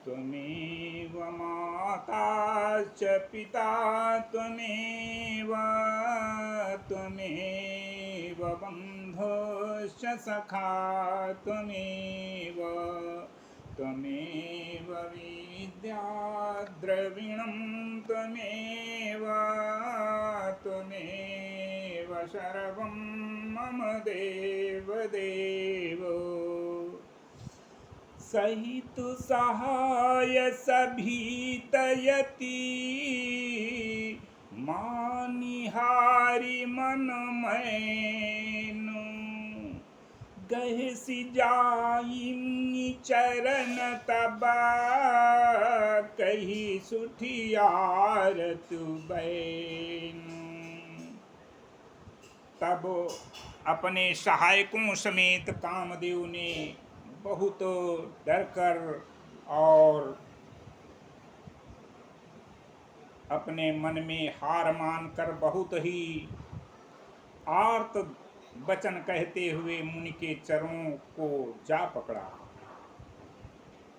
त्वमेव माता च पिता त्वमेव त्वमेव बन्धुश्च सखा त्वमेव त्वमेव विद्या द्रविणं त्वमेव त्वमेव सर्वं मम देवदेव सहितु सहाय सभीतयति मानिहारि मन मैनु गहसि जाइनि चरण तबा कही सुठियार तु बैनु। तब अपने सहायकों समेत कामदेव ने बहुत डरकर और अपने मन में हार मानकर बहुत ही आर्त वचन कहते हुए मुनि के चरणों को जा पकड़ा।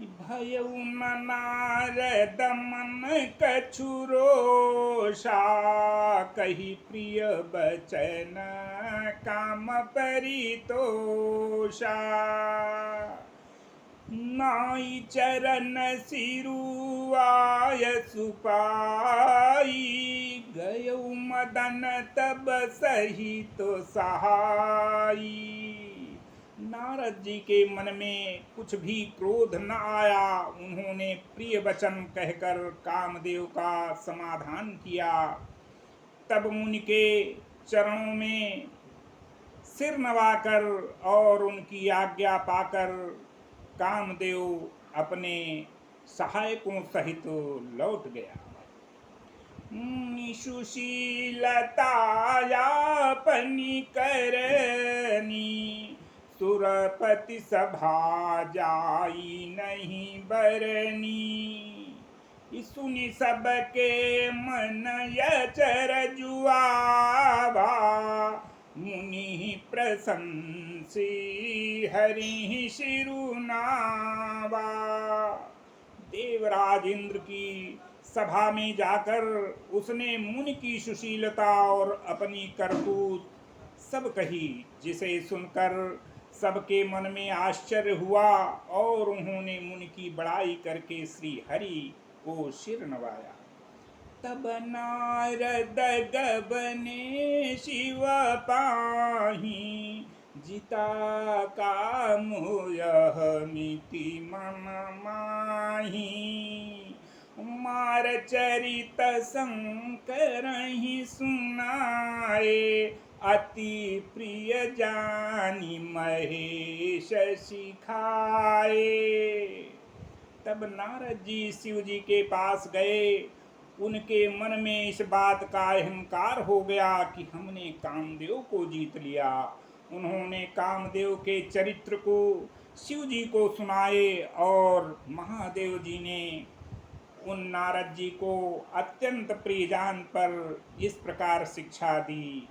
भयउ न नारद मन कछु रोषा कही प्रिय बचन काम परितोषा नाई चरण सिरुआय सुपाई गयउ मदन तब सहित सहाई। नारद जी के मन में कुछ भी क्रोध न आया। उन्होंने प्रिय वचन कहकर कामदेव का समाधान किया। तब मुनि के चरणों में सिर नवाकर और उनकी आज्ञा पाकर कामदेव अपने सहायकों सहित लौट गया। सुशीलतायापनि करनी सुरपति सभा जाई नहीं बरनी सुनि सबके मन यचर जुआवा मुनि प्रशंसी हरि शिरुनावा। देवराज इंद्र की सभा में जाकर उसने मुनि की सुशीलता और अपनी करतूत सब कही, जिसे सुनकर सबके मन में आश्चर्य हुआ और उन्होंने मुनि की बड़ाई करके श्री हरि को सिर नवाया। तब नारद गबने शिव पाही जिता काम यह नीति मन माही मार चरित शंकर ही सुनाए अति प्रिय जानी महेश सिखाए। तब नारद जी शिव जी के पास गए। उनके मन में इस बात का अहंकार हो गया कि हमने कामदेव को जीत लिया। उन्होंने कामदेव के चरित्र को शिव जी को सुनाए और महादेव जी ने उन नारद जी को अत्यंत प्रिय जान पर इस प्रकार शिक्षा दी।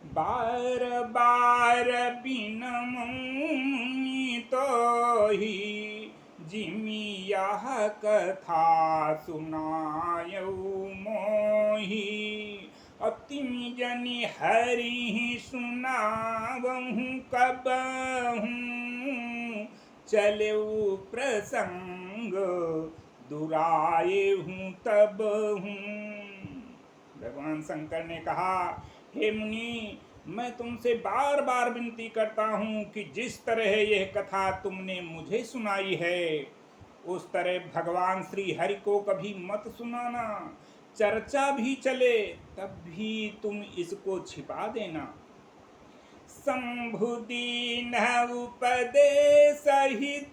बार बार बिनमुनि तो ही जिमि यह कथा सुनायऊ मोही अतिमि जनि हरि सुनावहूँ कबहूँ चलेऊ प्रसंग दुराए हूँ तब हूँ। भगवान शंकर ने कहा, हे मुनि, मैं तुमसे बार बार विनती करता हूँ कि जिस तरह यह कथा तुमने मुझे सुनाई है उस तरह भगवान श्री हरि को कभी मत सुनाना। चर्चा भी चले तब भी तुम इसको छिपा देना। शंभु दीन उपदेश हित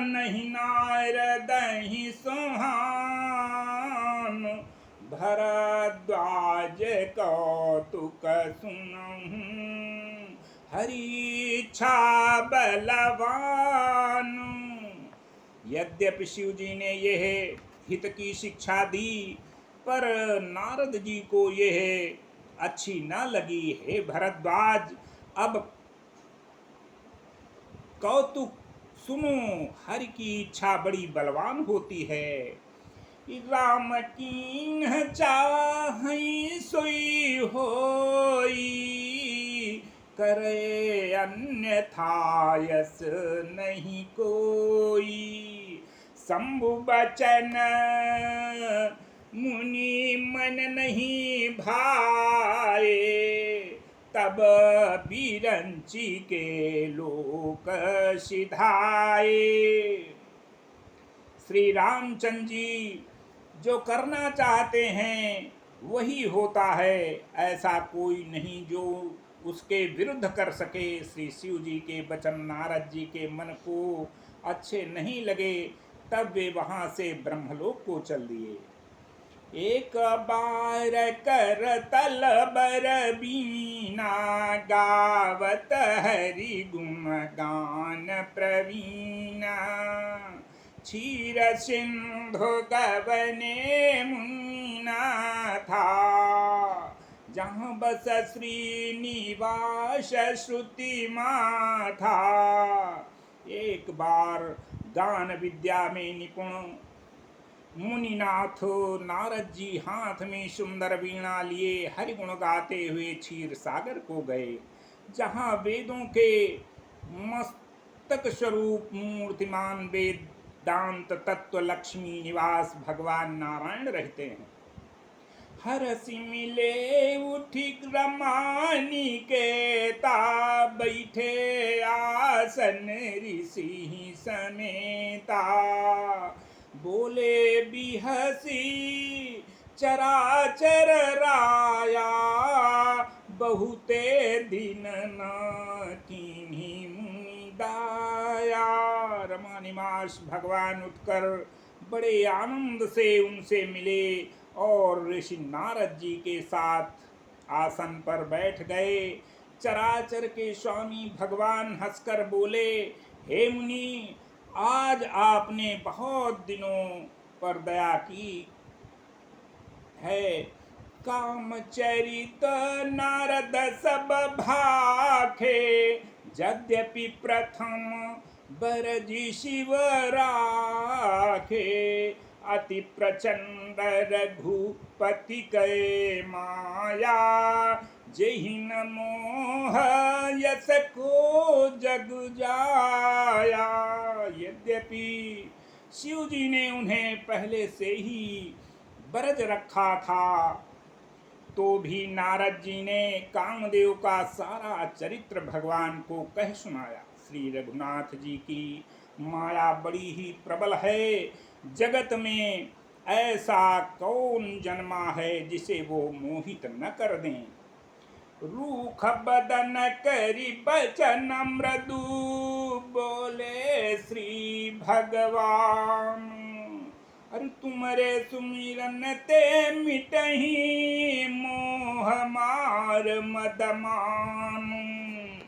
नहीं नारद ही सुहान भरद्वाज कौतुक सुनहूँ हरि इच्छा बलवान। यद्यपि शिव जी ने यह हित की शिक्षा दी पर नारद जी को यह अच्छी न लगी। हे भरद्वाज, अब कौतुक सुनो, हरि की इच्छा बड़ी बलवान होती है। राम कीन्ह चाहै सोई होई, करे अन्यथा यस नहीं कोई। शंभु बचन मुनि मन नहीं भाए, तब बिरंची के लोक सिधाए। श्री रामचंद्र जी जो करना चाहते हैं वही होता है, ऐसा कोई नहीं जो उसके विरुद्ध कर सके। श्री शिव जी के वचन नारद जी के मन को अच्छे नहीं लगे, तब वे वहां से ब्रह्मलोक को चल दिए। एक बार कर तल बर बीना, गावत हरि गुण गान प्रवीणा। क्षीर सिंधु गवने मुन्ना था, जहाँ बस श्रीनिवास श्रुति माथा। एक बार गान विद्या में निपुण मुनिनाथ नारद जी हाथ में सुंदर वीणा लिए हरिगुण गाते हुए क्षीर सागर को गए, जहाँ वेदों के मस्तक स्वरूप मूर्तिमान वेदांत तत्व लक्ष्मी निवास भगवान नारायण रहते हैं। हरसि मिले उठी रमानी के ता, बैठे आसन ऋषि समेता। बोले बिहसी चराचर राया, बहुते दिन न कीन्ही मुनि दाया। रमा निवास भगवान उठकर बड़े आनंद से उनसे मिले और ऋषि नारद जी के साथ आसन पर बैठ गए। चराचर के स्वामी भगवान हंसकर बोले, हे मुनि, आज आपने बहुत दिनों पर दया की है। कामचरित नारद सब भाखे, यद्यपि प्रथम बरजी शिव राखे। अति प्रचंड रघुपति कै माया, जेहि न मोह यस को जग जाया। यद्यपि शिव जी ने उन्हें पहले से ही बरज रखा था, तो भी नारद जी ने कामदेव का सारा चरित्र भगवान को कह सुनाया। श्री रघुनाथ जी की माया बड़ी ही प्रबल है। जगत में ऐसा कौन जन्मा है जिसे वो मोहित न कर दें। रूख बदन करी बचन मृदु, बोले श्री भगवान। अरे तुमरे सुमिरन ते मिटही, मोह मार मदमान।